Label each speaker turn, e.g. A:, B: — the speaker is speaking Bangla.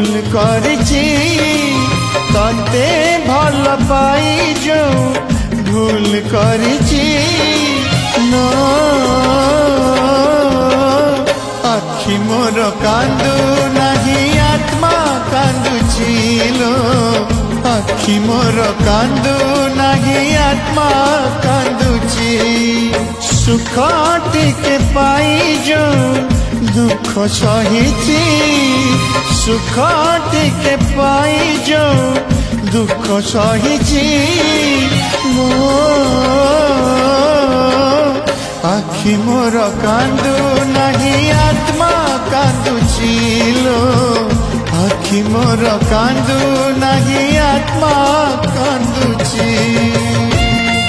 A: ভুল করেছি ততে ভাল পাই যাও ভুল করেছি নো আখি মোর কান্দু নাহি আত্মা কান্দুছিল আখি মোর কান্দু নাহি আত্মা কান্দুছি সুখ টিকে পাই যাও দুঃখ সহিছি সুখ টিকে পাই যাও দুঃখ সহিছি মো আখি মোর কান্দু নাহি আত্মা কান্দুছিল আখি মোর কান্দু নাহি আত্মা কান্দুছি।